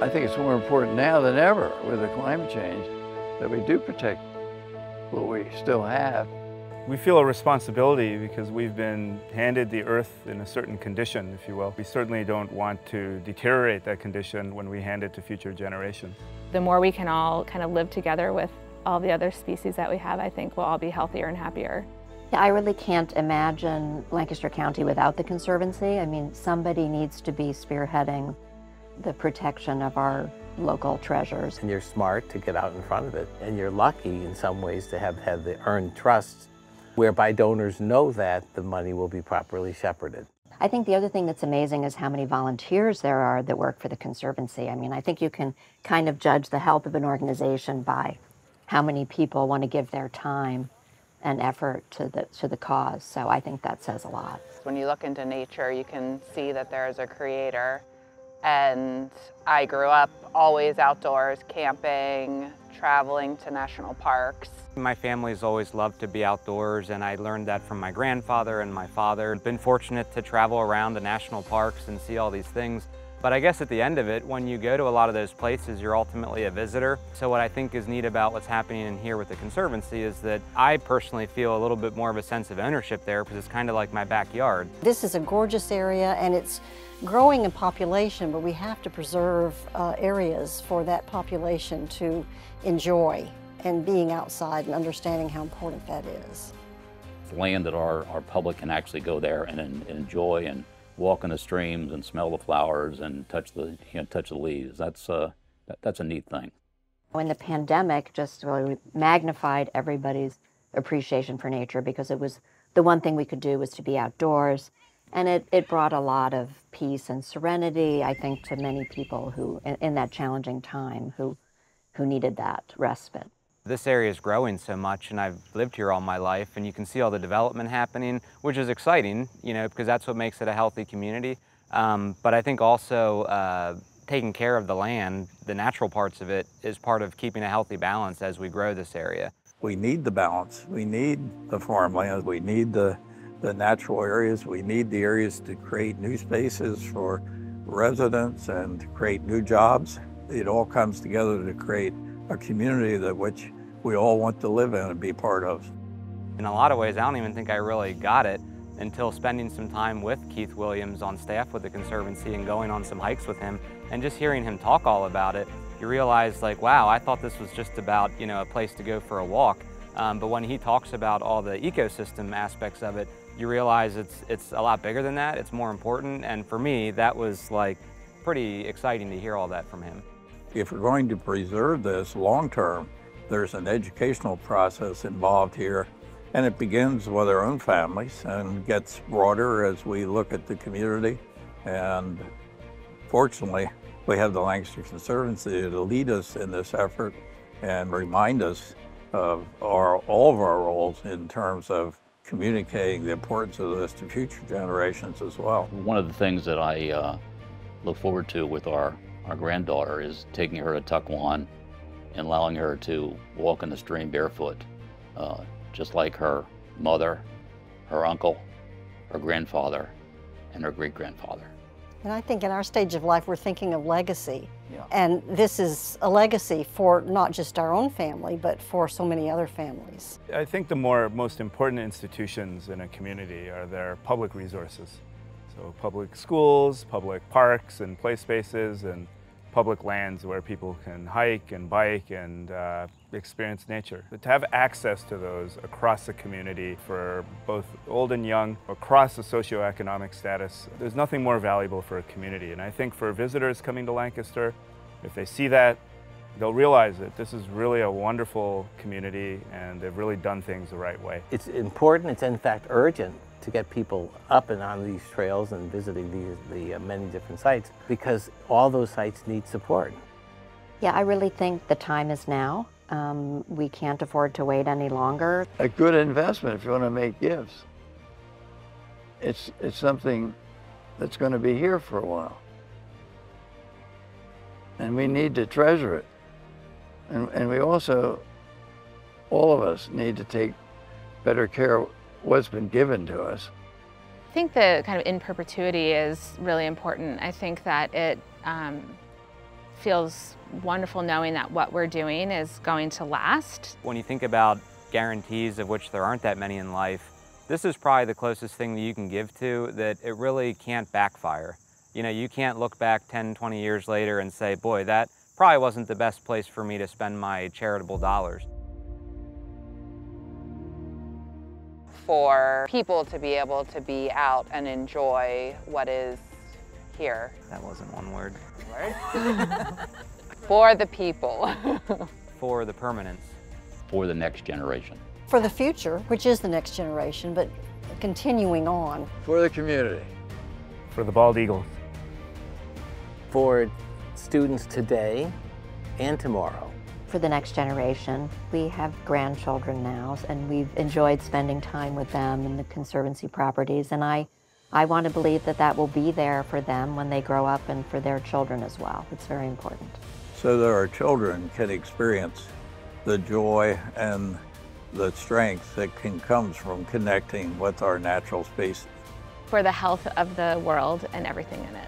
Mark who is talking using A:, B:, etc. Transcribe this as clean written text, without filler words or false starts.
A: I think it's more important now than ever with the climate change that we do protect what we still have.
B: We feel a responsibility because we've been handed the earth in a certain condition, if you will. We certainly don't want to deteriorate that condition when we hand it to future generations.
C: The more we can all kind of live together with all the other species that we have, I think we'll all be healthier and happier.
D: Yeah, I really can't imagine Lancaster County without the Conservancy. I mean, somebody needs to be spearheading the protection of our local treasures.
E: And you're smart to get out in front of it, and you're lucky in some ways to have had the earned trust whereby donors know that the money will be properly shepherded.
D: I think the other thing that's amazing is how many volunteers there are that work for the Conservancy. I mean, I think you can kind of judge the health of an organization by how many people want to give their time and effort to the cause. So I think that says a lot.
F: When you look into nature, you can see that there is a creator. And I grew up always outdoors, camping, traveling to national parks.
G: My family's always loved to be outdoors, and I learned that from my grandfather and my father. I've been fortunate to travel around the national parks and see all these things. But I guess at the end of it, when you go to a lot of those places, you're ultimately a visitor. So what I think is neat about what's happening in here with the Conservancy is that I personally feel a little bit more of a sense of ownership there because it's kind of like my backyard.
H: This is a gorgeous area and it's growing in population, but we have to preserve areas for that population to enjoy and being outside and understanding how important that is.
I: Land that our public can actually go there and enjoy and walk in the streams and smell the flowers and touch the leaves. That's a neat thing.
D: When the pandemic just really magnified everybody's appreciation for nature, because it was the one thing we could do was to be outdoors, and it brought a lot of peace and serenity, I think, to many people who in that challenging time who needed that respite.
G: This area is growing so much, and I've lived here all my life, and you can see all the development happening, which is exciting, because that's what makes it a healthy community. But I think also taking care of the land, the natural parts of it, is part of keeping a healthy balance as we grow this area.
A: We need the balance. We need the farmland. We need the natural areas. We need the areas to create new spaces for residents and to create new jobs. It all comes together to create a community that which we all want to live in and be part of.
G: In a lot of ways, I don't even think I really got it until spending some time with Keith Williams on staff with the Conservancy and going on some hikes with him and just hearing him talk all about it. You realize, like, wow, I thought this was just about, a place to go for a walk. But when he talks about all the ecosystem aspects of it, you realize it's a lot bigger than that. It's more important. And for me, that was like pretty exciting to hear all that from him.
A: If we're going to preserve this long term, there's an educational process involved here, and it begins with our own families and gets broader as we look at the community. And fortunately, we have the Lancaster Conservancy to lead us in this effort and remind us of all of our roles in terms of communicating the importance of this to future generations as well.
I: One of the things that I look forward to with our granddaughter is taking her to Tuckahoe and allowing her to walk in the stream barefoot, just like her mother, her uncle, her grandfather, and her great-grandfather.
H: And I think in our stage of life, we're thinking of legacy.
A: Yeah.
H: And this is a legacy for not just our own family, but for so many other families.
B: I think the most important institutions in a community are their public resources. So public schools, public parks and play spaces, and public lands where people can hike and bike and experience nature. But to have access to those across the community for both old and young, across the socioeconomic status, there's nothing more valuable for a community. And I think for visitors coming to Lancaster, if they see that, they'll realize that this is really a wonderful community and they've really done things the right way.
E: It's important, it's in fact urgent to get people up and on these trails and visiting the many different sites, because all those sites need support.
D: Yeah, I really think the time is now. We can't afford to wait any longer.
A: A good investment if you want to make gifts. It's something that's going to be here for a while. And we need to treasure it. And we also, all of us, need to take better care of what's been given to us.
C: I think the kind of in perpetuity is really important. I think that it feels wonderful knowing that what we're doing is going to last.
G: When you think about guarantees, of which there aren't that many in life, this is probably the closest thing that you can give to that it really can't backfire. You know, you can't look back 10, 20 years later and say, boy, that probably wasn't the best place for me to spend my charitable dollars.
F: For people to be able to be out and enjoy what is here.
G: That wasn't one word.
F: For the people.
G: For the permanence.
I: For the next generation.
H: For the future, which is the next generation, but continuing on.
J: For the community.
B: For the bald eagles.
E: For students today and tomorrow.
D: For the next generation. We have grandchildren now, and we've enjoyed spending time with them in the Conservancy properties, and I want to believe that that will be there for them when they grow up and for their children as well. It's very important.
A: So that our children can experience the joy and the strength that comes from connecting with our natural space.
C: For the health of the world and everything in it.